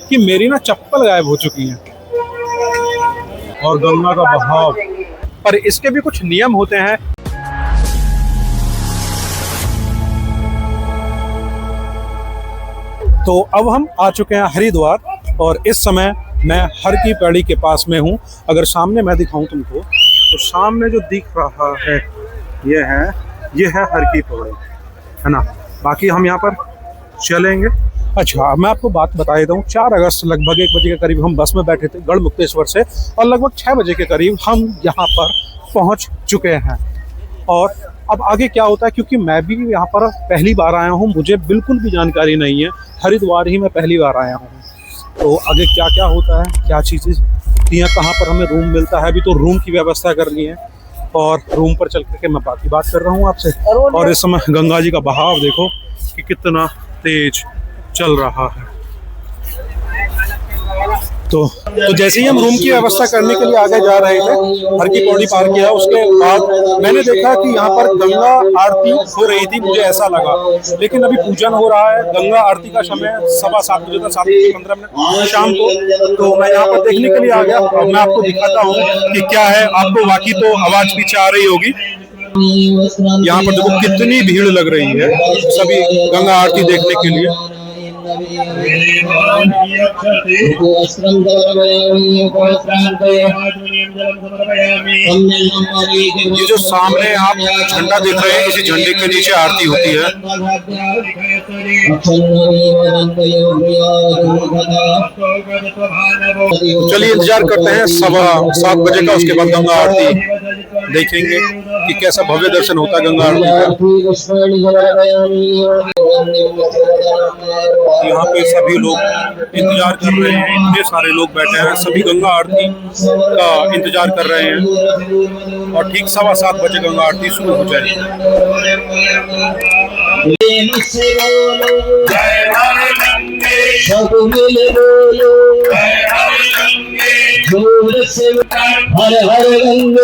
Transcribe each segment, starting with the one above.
कि मेरी ना चप्पल गायब हो चुकी है। और गंगा का बहाव, पर इसके भी कुछ नियम होते हैं। तो अब हम आ चुके हैं हरिद्वार और इस समय मैं हर की पैड़ी के पास में हूँ। अगर सामने मैं दिखाऊं तुमको तो सामने जो दिख रहा है ये है हर की पैड़ी, है ना। बाकी हम यहाँ पर चलेंगे। अच्छा, मैं आपको बात बता देता हूँ। 4 अगस्त लगभग 1 बजे के करीब हम बस में बैठे थे गढ़मुक्तेश्वर से और लगभग 6 बजे के करीब हम यहाँ पर पहुँच चुके हैं। और अब आगे क्या होता है, क्योंकि मैं भी यहाँ पर पहली बार आया हूँ, मुझे बिल्कुल भी जानकारी नहीं है। हरिद्वार ही मैं पहली बार आया हूँ, तो आगे क्या क्या होता है, क्या चीज़ें होती हैं, कहाँ पर हमें रूम मिलता है, अभी तो रूम की व्यवस्था करनी है। और रूम पर चल करके मैं बाकी बात कर रहा हूँ आपसे। और इस समय गंगा जी का बहाव देखो कि कितना तेज चल रहा है। तो जैसे ही हम रूम की व्यवस्था करने के लिए आगे जा रहे थे, हर की पौड़ी पार किया, उसके बाद मैंने देखा कि यहाँ पर गंगा आरती हो रही थी। मुझे ऐसा लगा, लेकिन अभी पूजन हो रहा है। गंगा आरती का समय 7:15 बजे था, 7:15 शाम को। तो मैं यहाँ पर देखने के लिए आ गया और मैं आपको दिखाता हूँ कि क्या है। आपको बाकी तो आवाज पीछे आ रही होगी। यहाँ पर देखो कितनी भीड़ लग रही है सभी गंगा आरती देखने के लिए। ये जो सामने आप झंडा देख रहे हैं, इसी झंडे के नीचे आरती होती है। चलिए इंतजार करते हैं 7:15 बजे का, उसके बाद गंगा आरती देखेंगे कि कैसा भव्य दर्शन होता है गंगा आरती का। यहाँ पे सभी लोग इंतजार कर रहे हैं, इतने सारे लोग बैठे हैं, सभी गंगा आरती का इंतजार कर रहे हैं। और ठीक 7:15 बजे गंगा आरती शुरू हो जाएगी। हर हर गंगे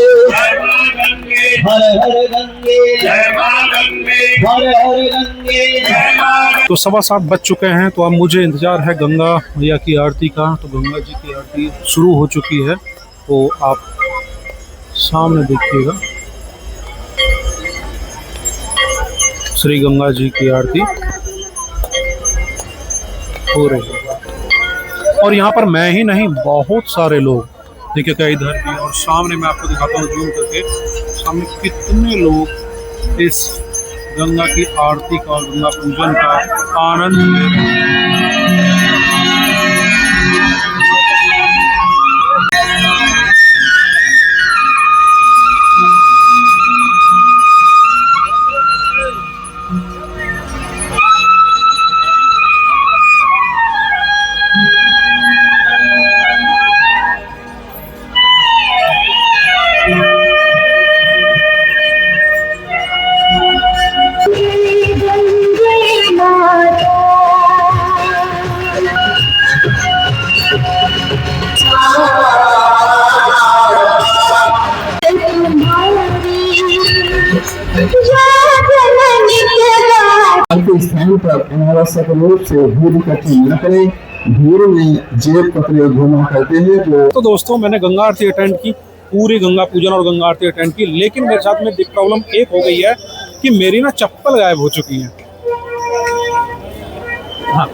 हर हर गंगे हर हर गंगे। तो 7:15 बज चुके हैं। तो अब मुझे इंतजार है गंगा मैया की आरती का। तो गंगा जी की आरती शुरू हो चुकी है, तो आप सामने देखिएगा श्री गंगा जी की आरती हो रही है। और यहाँ पर मैं ही नहीं, बहुत सारे लोग देखिए क्या इधर भी। और सामने मैं आपको दिखाता हूँ जूम करके, सामने कितने लोग इस गंगा की आरती का और गंगा पूजन का आनंद ले रहे हैं। स्थान पर अनावश्यक रूप से भीड़ इकट्ठी न करें। भीड़ में जेब कपड़े घूमा करते हैं। तो दोस्तों, मैंने गंगा आरती अटेंड की, पूरी गंगा पूजन और गंगा आरती अटेंड की, लेकिन मेरे साथ में प्रॉब्लम एक हो गई है कि मेरी ना चप्पल गायब हो चुकी है। हाँ,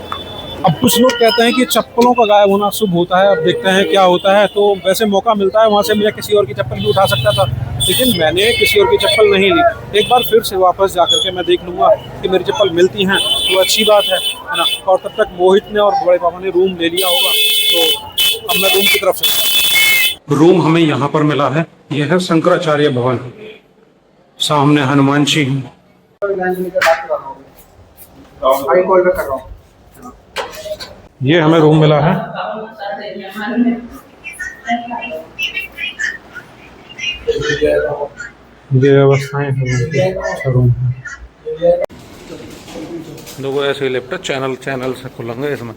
अब कुछ लोग कहते हैं कि चप्पलों का गायब होना शुभ होता है। अब देखते हैं क्या होता है। तो वैसे मौका मिलता है वहाँ से मैं किसी और की चप्पल भी उठा सकता था, लेकिन मैंने किसी और की चप्पल नहीं ली। एक बार फिर से वापस जा करके मैं देख लूँगा कि मेरी चप्पल मिलती हैं तो अच्छी बात है ना। और तब तक मोहित ने और बड़े पापा ने रूम ले लिया होगा, तो अब मैं रूम की तरफ से। रूम हमें यहाँ पर मिला है, यह है शंकराचार्य भवन, सामने हनुमान जी हैं। ये हमें रूम मिला है। ये व्यवस्थाएं हैं, रूम है। लोगों ऐसे ही लैपटॉप चैनल से खुलेंगे इसमें।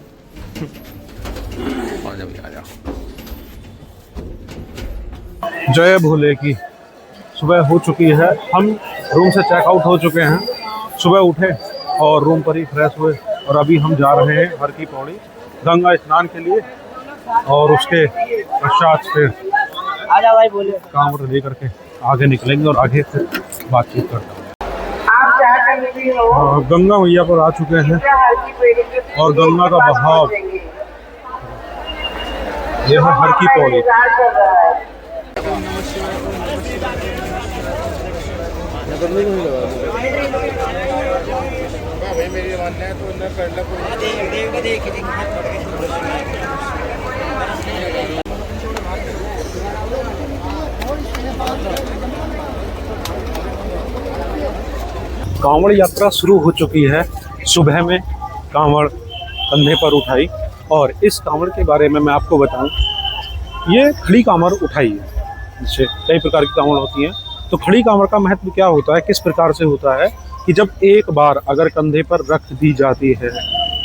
आ जाओ। जय भोले की। सुबह हो चुकी है, हम रूम से चेकआउट हो चुके हैं। सुबह उठे और रूम पर ही फ्रेश हुए और अभी हम जा रहे हैं हर की पौड़ी। गंगा स्नान के लिए, और उसके पश्चात फिर आजा भाई बोले। कांवड़ लेकर के आगे निकलेंगे और आगे फिर बातचीत करते हैं। आप क्या कर रही हो? गंगा मैया पर आ चुके हैं और गंगा का बहाव, यह है हर की पौड़ी। कांवड़ यात्रा शुरू हो चुकी है। सुबह में कांवड़ कंधे पर उठाई, और इस कांवड़ के बारे में मैं आपको बताऊं, ये खड़ी कांवड़ उठाई है। जैसे कई प्रकार की कांवड़ होती हैं, तो खड़ी कांवड़ का महत्व क्या होता है, किस प्रकार से होता है कि जब एक बार अगर कंधे पर रख दी जाती है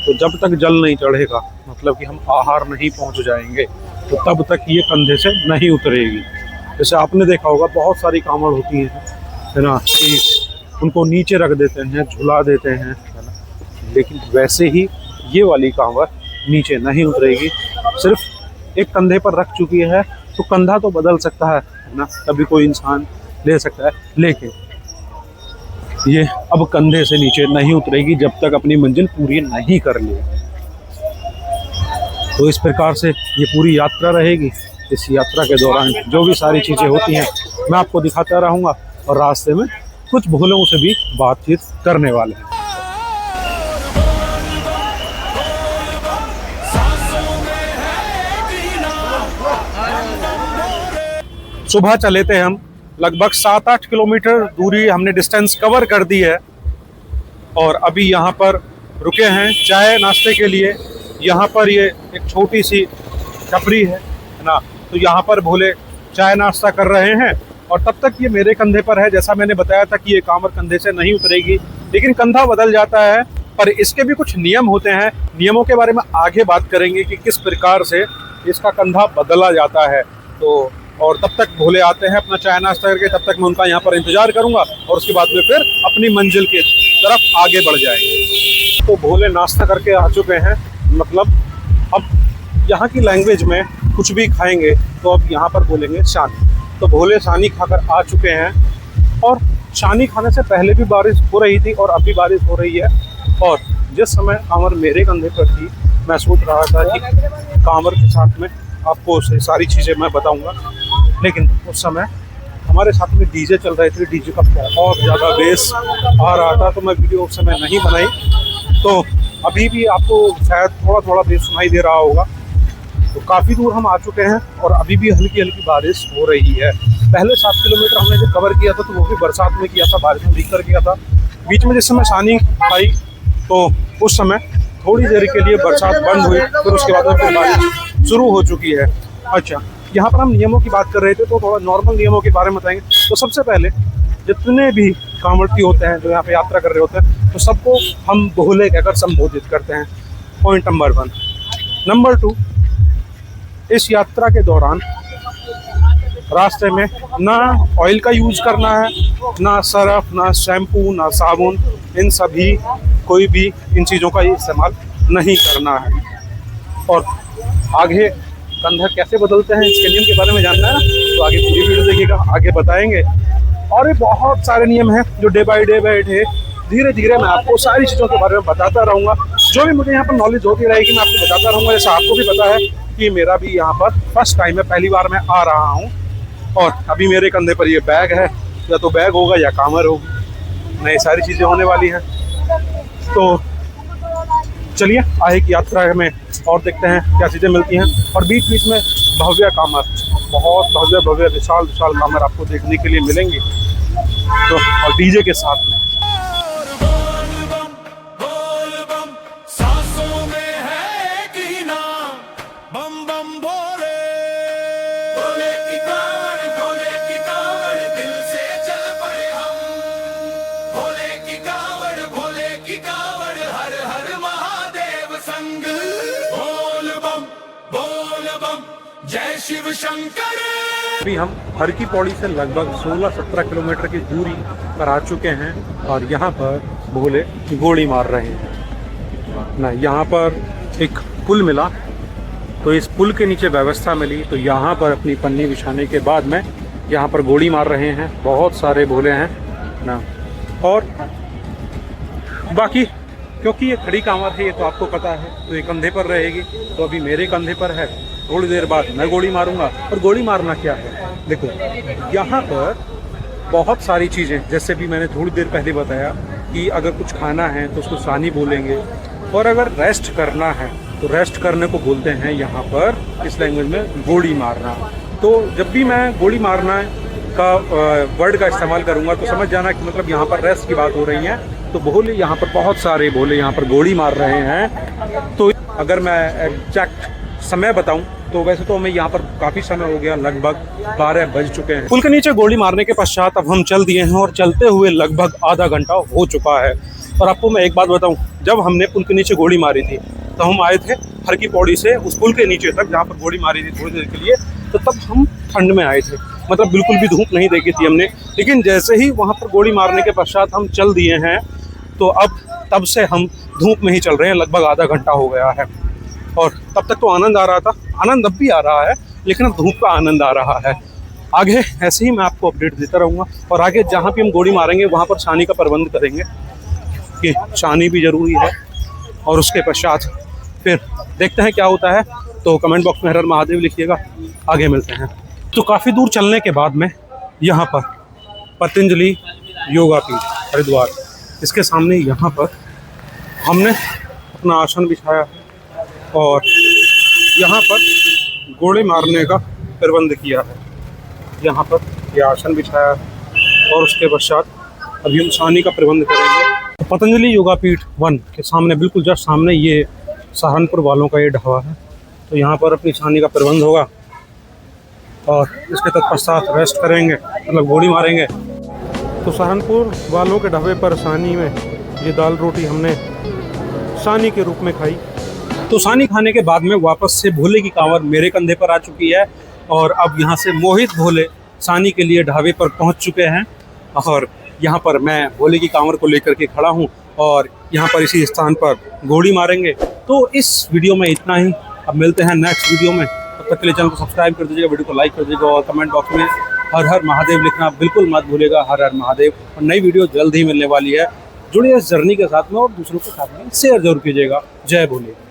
तो जब तक जल नहीं चढ़ेगा, मतलब कि हम आहार नहीं पहुंच जाएंगे, तो तब तक ये कंधे से नहीं उतरेगी। जैसे आपने देखा होगा बहुत सारी कांवड़ होती हैं, है ना, कि उनको नीचे रख देते हैं, झुला देते हैं, है ना, लेकिन वैसे ही ये वाली कांवड़ नीचे नहीं उतरेगी। सिर्फ एक कंधे पर रख चुकी है तो कंधा तो बदल सकता है ना, कभी कोई इंसान ले सकता है, लेकिन ये अब कंधे से नीचे नहीं उतरेगी जब तक अपनी मंजिल पूरी नहीं कर ले। तो इस प्रकार से ये पूरी यात्रा रहेगी। इस यात्रा के दौरान जो भी सारी चीज़ें होती हैं मैं आपको दिखाता रहूँगा, और रास्ते में कुछ भोलों से भी बातचीत करने वाले हैं। सुबह चले थे हम, लगभग 7-8 किलोमीटर दूरी हमने डिस्टेंस कवर कर दी है, और अभी यहाँ पर रुके हैं चाय नाश्ते के लिए। यहाँ पर ये एक छोटी सी टपरी है ना, तो यहाँ पर भोले चाय नाश्ता कर रहे हैं, और तब तक ये मेरे कंधे पर है। जैसा मैंने बताया था कि ये कांवड़ कंधे से नहीं उतरेगी, लेकिन कंधा बदल जाता है, पर इसके भी कुछ नियम होते हैं। नियमों के बारे में आगे बात करेंगे कि किस प्रकार से इसका कंधा बदला जाता है। तो और तब तक भोले आते हैं अपना चाय नाश्ता करके, तब तक मैं उनका यहाँ पर इंतजार करूँगा, और उसके बाद में फिर अपनी मंजिल के तरफ आगे बढ़ जाएंगे। तो भोले नाश्ता करके आ चुके हैं, मतलब अब यहाँ की लैंग्वेज में कुछ भी खाएंगे तो अब यहाँ पर बोलेंगे शानी। तो भोले शानी खाकर आ चुके हैं, और शानी खाने से पहले भी बारिश हो रही थी और अभी बारिश हो रही है। और जिस समय कांवड़ मेरे कंधे पर थी, मैं सोच रहा था कि कांवड़ के साथ में आपको सारी चीज़ें मैं बताऊंगा, लेकिन उस समय हमारे साथ में डीजे चल रहे थे। डीजे का बहुत ज़्यादा बेस आ रहा था, तो मैं वीडियो उस समय नहीं बनाई। तो अभी भी आपको शायद थोड़ा थोड़ा बेस सुनाई दे रहा होगा। तो काफ़ी दूर हम आ चुके हैं, और अभी भी हल्की हल्की बारिश हो रही है। पहले 7 किलोमीटर हमने जो कवर किया था, तो वो भी बरसात में किया था, बारिश में भीग कर किया था। बीच में जिस समय शानी आई, तो उस समय थोड़ी देर के लिए बरसात बंद हुई, फिर उसके बाद में फिर बारिश शुरू हो चुकी है। अच्छा, यहाँ पर हम नियमों की बात कर रहे थे, तो थोड़ा नॉर्मल नियमों के बारे में बताएंगे। तो सबसे पहले जितने भी कांवड़ती होते हैं जो यहाँ पे यात्रा कर रहे होते हैं, तो सबको हम भोले कहकर संबोधित करते हैं। Point number 1। नंबर 2, इस यात्रा के दौरान रास्ते में ना ऑयल का यूज करना है, ना सरफ, ना शैम्पू, ना साबुन, इन सभी कोई भी इन चीज़ों का इस्तेमाल नहीं करना है। और आगे कंधा कैसे बदलते हैं इसके नियम के बारे में जानना है, तो आगे पूरी वीडियो देखिएगा, आगे बताएंगे। और ये बहुत सारे नियम हैं जो डे बाय डे धीरे धीरे मैं आपको सारी चीज़ों के बारे में बताता रहूँगा। जो भी मुझे यहाँ पर नॉलेज होती रहेगी मैं आपको बताता रहूँगा। जैसा आपको भी पता है कि मेरा भी यहाँ पर फर्स्ट टाइम है, पहली बार मैं आ रहा हूँ, और अभी मेरे कंधे पर ये बैग है, या तो बैग होगा या कांवर होगी, नई सारी चीज़ें होने वाली हैं। तो चलिए आगे की यात्रा में और देखते हैं क्या चीज़ें मिलती हैं। और बीच बीच में भव्य कांवर, बहुत भव्य भव्य विशाल विशाल कांवर आपको देखने के लिए मिलेंगे, तो और डीजे के साथ में। जय शिव शंकर। अभी हम हर की पौड़ी से लगभग 16-17 किलोमीटर की दूरी पर आ चुके हैं, और यहाँ पर भोले गोली मार रहे हैं ना। यहाँ पर एक पुल मिला, तो इस पुल के नीचे व्यवस्था मिली, तो यहाँ पर अपनी पन्नी बिछाने के बाद में यहाँ पर गोली मार रहे हैं। बहुत सारे भोले हैं ना। और बाकी क्योंकि ये खड़ी कांवर है, ये तो आपको पता है, तो ये कंधे पर रहेगी। तो अभी मेरे कंधे पर है, थोड़ी देर बाद मैं गोली मारूंगा। और गोली मारना क्या है, देखो यहाँ पर बहुत सारी चीज़ें, जैसे भी मैंने थोड़ी देर पहले बताया कि अगर कुछ खाना है तो उसको सानी बोलेंगे, और अगर रेस्ट करना है तो रेस्ट करने को बोलते हैं यहाँ पर इस लैंग्वेज में गोली मारना। तो जब भी मैं गोली मारना का वर्ड का इस्तेमाल करूँगा तो समझ जाना कि मतलब यहाँ पर रेस्ट की बात हो रही है। तो भोले यहाँ पर, बहुत सारे भोले यहाँ पर गोली मार रहे हैं। तो अगर मैं एग्जैक्ट समय बताऊं तो वैसे तो हमें यहाँ पर काफ़ी समय हो गया, लगभग 12 बज चुके हैं। पुल के नीचे गोली मारने के पश्चात अब हम चल दिए हैं, और चलते हुए लगभग आधा घंटा हो चुका है। और आपको मैं एक बात बताऊं, जब हमने पुल के नीचे गोली मारी थी तो हम आए थे हर की पौड़ी से उस पुल के नीचे तक जहाँ पर गोली मारी थी थोड़ी देर के लिए। तो तब हम ठंड में आए थे, मतलब बिल्कुल भी धूप नहीं देखी थी हमने। लेकिन जैसे ही वहाँ पर गोली मारने के पश्चात हम चल दिए हैं, तो अब तब से हम धूप में ही चल रहे हैं, लगभग आधा घंटा हो गया है। और तब तक तो आनंद आ रहा था, आनंद अब भी आ रहा है, लेकिन अब धूप का आनंद आ रहा है। आगे ऐसे ही मैं आपको अपडेट देता रहूँगा, और आगे जहाँ भी हम गोली मारेंगे वहाँ पर छानी का प्रबंध करेंगे कि छानी भी ज़रूरी है। और उसके पश्चात फिर देखते हैं क्या होता है। तो कमेंट बॉक्स में हर हर महादेव लिखिएगा। आगे मिलते हैं। तो काफ़ी दूर चलने के बाद में यहाँ पर पतंजलि योगा पीठ हरिद्वार, इसके सामने यहाँ पर हमने अपना आसन बिछाया और यहाँ पर गोले मारने का प्रबंध किया है। यहाँ पर ये आसन बिछाया और उसके पश्चात अभी हम छानी का प्रबंध करेंगे। तो पतंजलि योगा पीठ 1 के सामने, बिल्कुल जस्ट सामने, ये सहारनपुर वालों का ये ढाबा है। तो यहाँ पर अपनी छानी का प्रबंध होगा और इसके तत्पश्चात रेस्ट करेंगे, मतलब गोली मारेंगे। तो सहारनपुर वालों के ढाबे पर सानी में ये दाल रोटी हमने सानी के रूप में खाई। तो सानी खाने के बाद में वापस से भोले की कांवर मेरे कंधे पर आ चुकी है, और अब यहाँ से मोहित भोले सानी के लिए ढाबे पर पहुँच चुके हैं। और यहाँ पर मैं भोले की कांवर को लेकर के खड़ा हूँ, और यहाँ पर इसी स्थान पर गोली मारेंगे। तो इस वीडियो में इतना ही, अब मिलते हैं नेक्स्ट वीडियो में। तब तक के लिए चैनल को सब्सक्राइब कर दीजिएगा, वीडियो को लाइक कर दीजिएगा, और कमेंट बॉक्स में हर हर महादेव लिखना बिल्कुल मत भूलिएगा। हर हर महादेव। और नई वीडियो जल्द ही मिलने वाली है। जुड़िए इस जर्नी के साथ में और दूसरों के साथ में शेयर जरूर कीजिएगा। जय भोले।